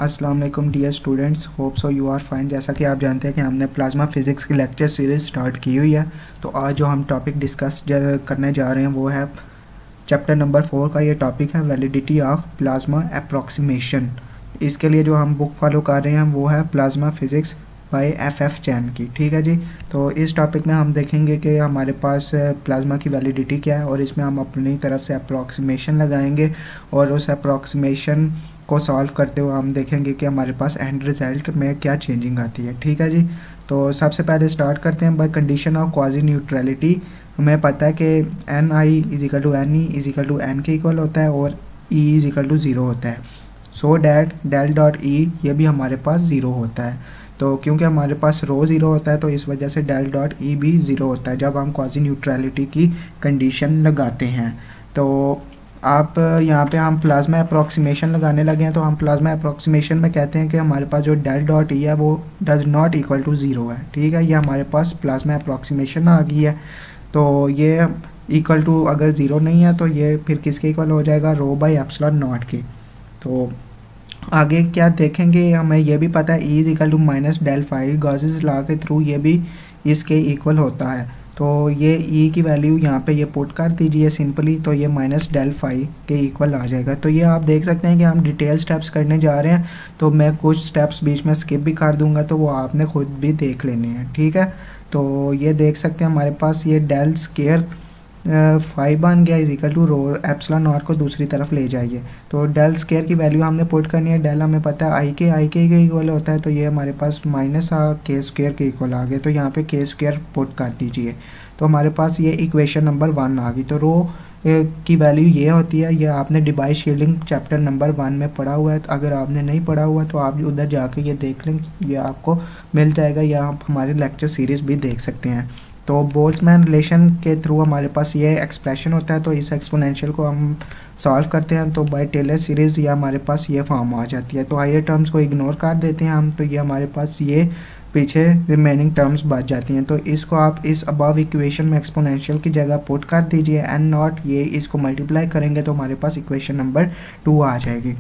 अस्सलाम वालेकुम dear students, hope so you are fine. जैसा कि आप जानते हैं कि हमने प्लाज्मा फिज़िक्स की लेक्चर सीरीज़ स्टार्ट की हुई है। तो आज जो हम टॉपिक डिस्कस करने जा रहे हैं वो है चैप्टर नंबर 4 का। ये टॉपिक है वैलिडिटी ऑफ प्लाज्मा अप्रॉक्सीमेशन। इसके लिए जो हम बुक फॉलो कर रहे हैं वो है प्लाज्मा फिज़िक्स बाय एफ चैन की। ठीक है जी। तो इस टॉपिक में हम देखेंगे कि हमारे पास प्लाज्मा की वैलिडिटी क्या है और इसमें हम अपनी तरफ से अप्रॉक्सीमेशन लगाएंगे और उस अप्रॉक्सीमेशन को सॉल्व करते हुए हम देखेंगे कि हमारे पास एंड रिजल्ट में क्या चेंजिंग आती है। ठीक है जी। तो सबसे पहले स्टार्ट करते हैं by condition of quasi neutrality. हमें पता है कि N I is equal to N E is equal to N के इक्वल होता है और E is equal to zero होता है। So that del dot E ये भी हमारे पास ज़ीरो होता है। तो क्योंकि हमारे पास रो ज़ीरो होता है तो इस वजह से डेल डॉट ई भी ज़ीरो होता है जब हम क्वाजी न्यूट्रलिटी की कंडीशन लगाते हैं। तो आप यहाँ पे हम प्लाज्मा अप्रॉक्सीमेशन लगाने लगे हैं। तो हम प्लाज्मा अप्रॉक्सीमेशन में कहते हैं कि हमारे पास जो डेल डॉट ई है वो does not equal to zero है। ठीक है, ये हमारे पास प्लाज्मा अप्रॉक्सीमेशन आ गई है। तो ये इक्वल टू अगर ज़ीरो नहीं है तो ये फिर किसके इक्वल हो जाएगा, रो बाई एप्सिलॉन नॉट के। तो आगे क्या देखेंगे, हमें ये भी पता है E is equal to minus del five Gauss's law के थ्रू ये भी इसके इक्वल होता है। तो ये ई की वैल्यू यहाँ पे ये पुट कर दीजिए सिंपली, तो ये माइनस डेल फाइव के इक्वल आ जाएगा। तो ये आप देख सकते हैं कि हम डिटेल स्टेप्स करने जा रहे हैं। तो मैं कुछ स्टेप्स बीच में स्किप भी कर दूंगा तो वो आपने खुद भी देख लेने हैं। ठीक है, तो ये देख सकते हैं हमारे पास ये डेल स्केयर 5 बन गया is equal to rho epsilon naught को दूसरी तरफ ले जाइए। तो डेल स्केयर की वैल्यू हमने पुट करनी है। डेल हमें पता है आई के इक्वल होता है, तो ये हमारे पास माइनस के स्केयर के इक्वल आ गए। तो यहाँ पे के स्केयर पुट कर दीजिए तो हमारे पास ये इक्वेशन नंबर 1 आ गई। तो रो की वैल्यू ये होती है। ये आपने डिबाई शील्डिंग चैप्टर नंबर 1 में पढ़ा हुआ है। तो अगर आपने नहीं पढ़ा हुआ तो आप उधर जाके ये देख लें, ये आपको मिल जाएगा, या आप हमारी लेक्चर सीरीज़ भी देख सकते हैं। तो बोल्ट्जमैन रिलेशन के थ्रू हमारे पास ये एक्सप्रेशन होता है। तो इस एक्सपोनेंशियल को हम सॉल्व करते हैं तो बाय टेलर सीरीज़ ये हमारे पास ये फॉर्म आ जाती है। तो हायर टर्म्स को इग्नोर कर देते हैं हम, तो ये हमारे पास ये पीछे रिमेनिंग टर्म्स बच जाती हैं। तो इसको आप इस अबव इक्वेशन में एक्सपोनेंशियल की जगह पुट कर दीजिए एन नॉट, ये इसको मल्टीप्लाई करेंगे तो हमारे पास इक्वेशन नंबर 2 आ जाएगी।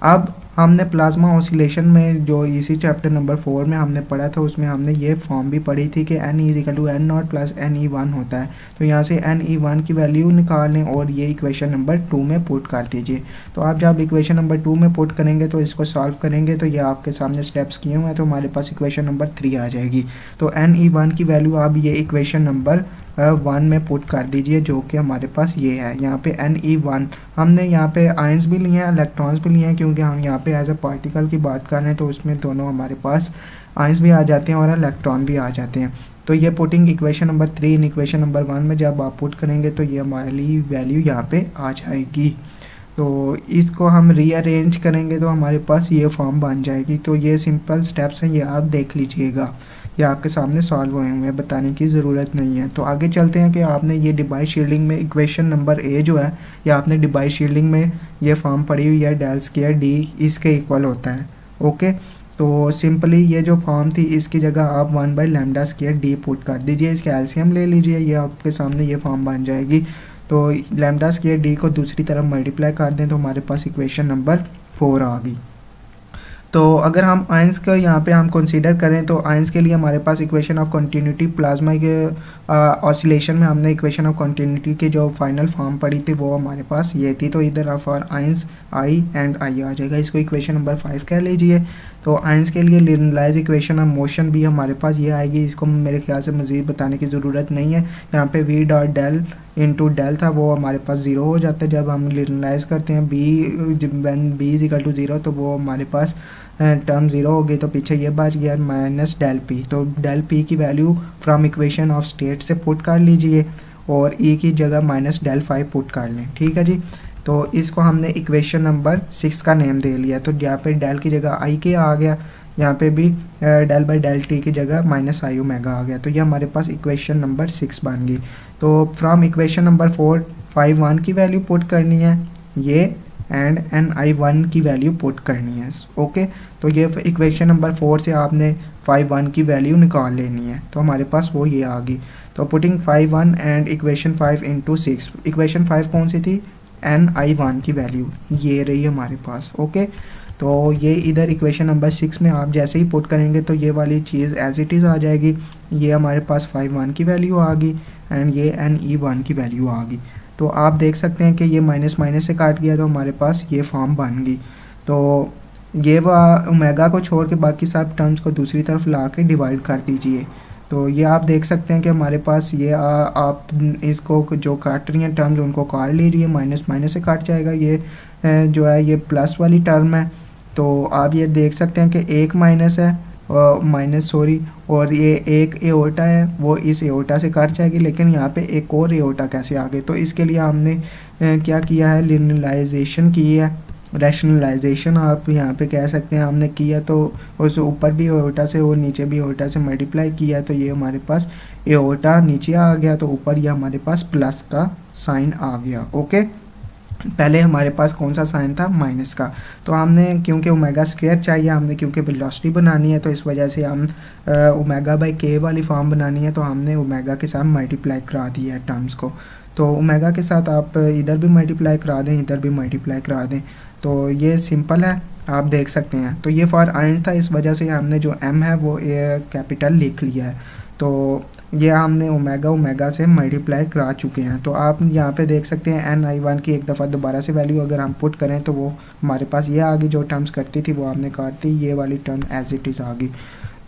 अब हमने प्लाज्मा ऑसिलेशन में जो इसी चैप्टर नंबर 4 में हमने पढ़ा था उसमें हमने ये फॉर्म भी पढ़ी थी कि N is equal to N naught plus N E one होता है। तो यहाँ से एन ई वन की वैल्यू निकालें और ये इक्वेशन नंबर 2 में पुट कर दीजिए। तो आप जब इक्वेशन नंबर 2 में पुट करेंगे तो इसको सॉल्व करेंगे तो ये आपके सामने स्टेप्स किए हुए हैं। तो हमारे पास इक्वेशन नंबर 3 आ जाएगी। तो एन ई वन की वैल्यू आप ये इक्वेशन नंबर 1 में पुट कर दीजिए जो कि हमारे पास ये है। यहाँ पे एन ई वन हमने यहाँ पे आयंस भी लिए हैं, इलेक्ट्रॉन्स भी लिए हैं, क्योंकि हम यहाँ पे एज अ पार्टिकल की बात कर रहे हैं तो उसमें दोनों हमारे पास आयंस भी आ जाते हैं और इलेक्ट्रॉन भी आ जाते हैं। तो ये putting equation number 3 in equation number 1 में जब आप पुट करेंगे तो ये हमारी वैल्यू यहाँ पे आ जाएगी। तो इसको हम रीअरेंज करेंगे तो हमारे पास ये फॉर्म बन जाएगी। तो ये सिंपल स्टेप्स हैं, ये आप देख लीजिएगा, ये आपके सामने सॉल्व हुए हुए हैं, बताने की ज़रूरत नहीं है। तो आगे चलते हैं कि आपने ये डिबाई शील्डिंग में इक्वेशन नंबर ए जो है ये आपने डिबाई शील्डिंग में ये फॉर्म पढ़ी हुई है, डेल स्क्वायर डी इसके इक्वल होता है। ओके, तो सिंपली ये जो फॉर्म थी इसकी जगह आप 1 by lambda square D put कर दीजिए, इसके एलसीएम ले लीजिए, ये आपके सामने ये फॉर्म बन जाएगी। तो लैम्डा स्क्वायर डी को दूसरी तरफ मल्टीप्लाई कर दें तो हमारे पास इक्वेशन नंबर 4 आ गई। तो अगर हम आयंस को यहाँ पे हम कंसीडर करें तो आयंस के लिए हमारे पास इक्वेशन ऑफ कंटिन्यूटी प्लाज्मा के ऑसिलेशन में हमने इक्वेशन ऑफ कंटिन्यूटी के जो फाइनल फॉर्म पढ़ी थी वो हमारे पास ये थी। तो इधर for ions I and I आ जाएगा, इसको इक्वेशन नंबर 5 कह लीजिए। तो आयंस के लिए लिनराइज इक्वेशन ऑफ मोशन भी हमारे पास ये आएगी, इसको मेरे ख्याल से मज़ीद बताने की ज़रूरत नहीं है। यहाँ पे V dot del into del था वो हमारे पास ज़ीरो हो जाता है जब हम लिनराइज करते हैं B, when B is equal to zero तो वो हमारे पास टर्म ज़ीरो हो गई। तो पीछे ये बच गया माइनस डेल पी। तो डेल पी की value from equation of state से पुट कर लीजिए और ई की जगह माइनस डेल 5 पुट कर लें। ठीक है जी। तो इसको हमने इक्वेशन नंबर 6 का नेम दे लिया। तो यहाँ पे डेल की जगह आई के आ गया, यहाँ पे भी डेल बाई डेल टी की जगह माइनस आई ओमेगा आ गया। तो ये हमारे पास इक्वेशन नंबर 6 बन गई। तो फ्रॉम इक्वेशन नंबर 4 5 1 की वैल्यू पुट करनी है ये एंड एन आई 1 की वैल्यू पुट करनी है। ओके, तो ये इक्वेशन नंबर 4 से आपने 5 1 की वैल्यू निकाल लेनी है। तो हमारे पास वो ये आ गई। तो putting 5 1 and equation 5 into 6, equation 5 कौन सी थी, एन आई 1 की वैल्यू ये रही हमारे पास। ओके, तो ये इधर इक्वेशन नंबर 6 में आप जैसे ही पुट करेंगे तो ये वाली चीज़ एज इट इज़ आ जाएगी। ये हमारे पास phi 1 की वैल्यू आ गई एंड ये ne1 की वैल्यू आ गई। तो आप देख सकते हैं कि ये माइनस माइनस से काट गया तो हमारे पास ये फॉर्म बन गई। तो ये ओमेगा को छोड़ के बाकी सब टर्म्स को दूसरी तरफ ला के डिवाइड कर दीजिए। तो ये आप देख सकते हैं कि हमारे पास ये आप इसको जो काट रही हैं टर्म्स उनको काट ले रही है, माइनस माइनस से काट जाएगा। ये जो है ये प्लस वाली टर्म है। तो आप ये देख सकते हैं कि एक माइनस है माइनस सॉरी, और ये एक एओटा है वो इस एओटा से काट जाएगी, लेकिन यहाँ पे एक और एओटा कैसे आ गए? तो इसके लिए हमने क्या किया है, लिनियराइजेशन की है, रैशनलाइजेशन आप यहाँ पे कह सकते हैं हमने किया। तो उस ऊपर भी एओटा से और नीचे भी एओटा से मल्टीप्लाई किया, तो ये हमारे पास एओटा नीचे आ गया, तो ऊपर ये हमारे पास प्लस का साइन आ गया। ओके, पहले हमारे पास कौन सा साइन था, माइनस का। तो हमने क्योंकि ओमेगा स्क्वायर चाहिए, हमने क्योंकि वेलोसिटी बनानी है, तो इस वजह से हम ओमेगा बाई के वाली फॉर्म बनानी है, तो हमने ओमेगा के साथ मल्टीप्लाई करा दिया है टर्म्स को। तो ओमेगा के साथ आप इधर भी मल्टीप्लाई करा दें, इधर भी मल्टीप्लाई करा दें, तो ये सिंपल है, आप देख सकते हैं। तो ये फॉर आइन था, इस वजह से हमने जो m है वो कैपिटल लिख लिया है। तो ये हमने ओमेगा से मल्टीप्लाई करा चुके हैं। तो आप यहाँ पे देख सकते हैं ni1 की एक दफ़ा दोबारा से वैल्यू अगर हम पुट करें तो वो हमारे पास ये आ गई, जो टर्म्स करती थी वो हमने काट दी, ये वाली टर्म एज इट इज़ आ गई।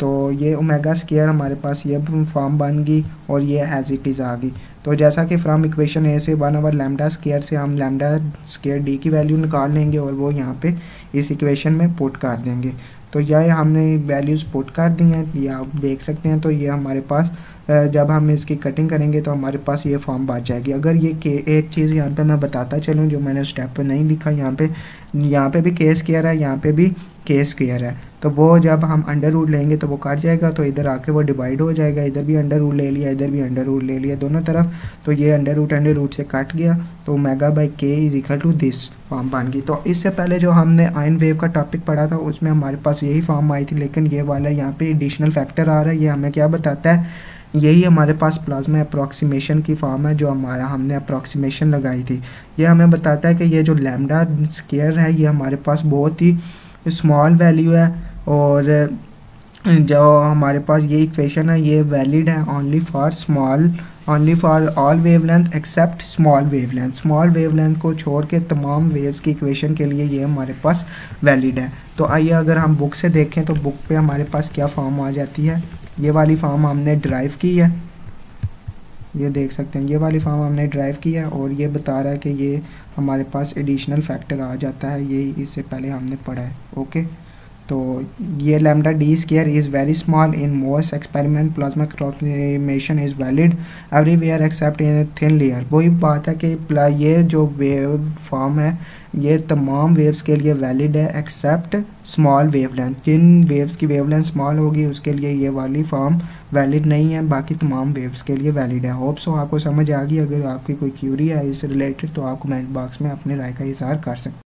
तो ये ओमेगा स्क्वायर हमारे पास ये फॉर्म बन गई और ये एज इट इज़ आ गई। तो जैसा कि फ्रॉम इक्वेशन ए से 1 लैम्डा स्क्वायर से हम लैम्डा स्क्वायर डी की वैल्यू निकाल लेंगे और वो यहाँ पे इस इक्वेशन में पुट कर देंगे। तो यह हमने वैल्यूज़ पुट कर दी हैं, ये आप देख सकते हैं। तो ये हमारे पास जब हम इसकी कटिंग करेंगे तो हमारे पास ये फॉर्म बच जाएगी। अगर ये एक चीज़ यहाँ पे मैं बताता चलूँ जो मैंने स्टेप पे नहीं लिखा, यहाँ पे भी के स्क्वायर है, यहाँ पे भी के स्क्वायर है, तो वो जब हम अंडर रूट लेंगे तो वो काट जाएगा, तो इधर आके वो डिवाइड हो जाएगा। इधर भी अंडर रूट ले लिया, इधर भी अंडर रूट ले लिया, दोनों तरफ, तो ये अंडर रूट से कट गया, तो omega by K is equal to this form बन गई। तो इससे पहले जो हमने आयन वेव का टॉपिक पढ़ा था उसमें हमारे पास यही फॉर्म आई थी, लेकिन ये वाला यहाँ पे एडिशनल फैक्टर आ रहा है। ये हमें क्या बताता है, यही हमारे पास प्लाज्मा अप्रॉक्सीमेशन की फॉर्म है जो हमने अप्रॉक्सीमेशन लगाई थी। ये हमें बताता है कि ये जो लैम्डा स्क्वायर है ये हमारे पास बहुत ही स्मॉल वैल्यू है, और जो हमारे पास ये इक्वेशन है ये वैलिड है only for all wavelength except small wavelength. Small wavelength को छोड़ के तमाम वेव्स की इक्वेशन के लिए ये हमारे पास वैलिड है। तो आइए अगर हम बुक से देखें तो बुक पे हमारे पास क्या फॉर्म आ जाती है, ये वाली फॉर्म हमने ड्राइव की है, ये देख सकते हैं, ये वाली फॉर्म हमने ड्राइव की है, और ये बता रहा है कि ये हमारे पास एडिशनल फैक्टर आ जाता है, ये इससे पहले हमने पढ़ा है। ओके, तो ये lambda D square is very small in most experiment, plasma approximation is valid everywhere except in thin layer. वही बात है कि ये जो वेव फॉर्म है ये तमाम वेव्स के लिए वैलिड है एक्सेप्ट स्मॉल वेवलेंथ। जिन वेव्स की वेवलेंथ स्मॉल होगी उसके लिए ये वाली फॉर्म वैलिड नहीं है, बाकी तमाम वेव्स के लिए वैलिड है। होप सो आपको समझ आ गई। अगर आपकी कोई क्यूरी है इस रिलेटेड तो आप कमेंट बॉक्स में अपने राय का इज़हार कर सकते हैं।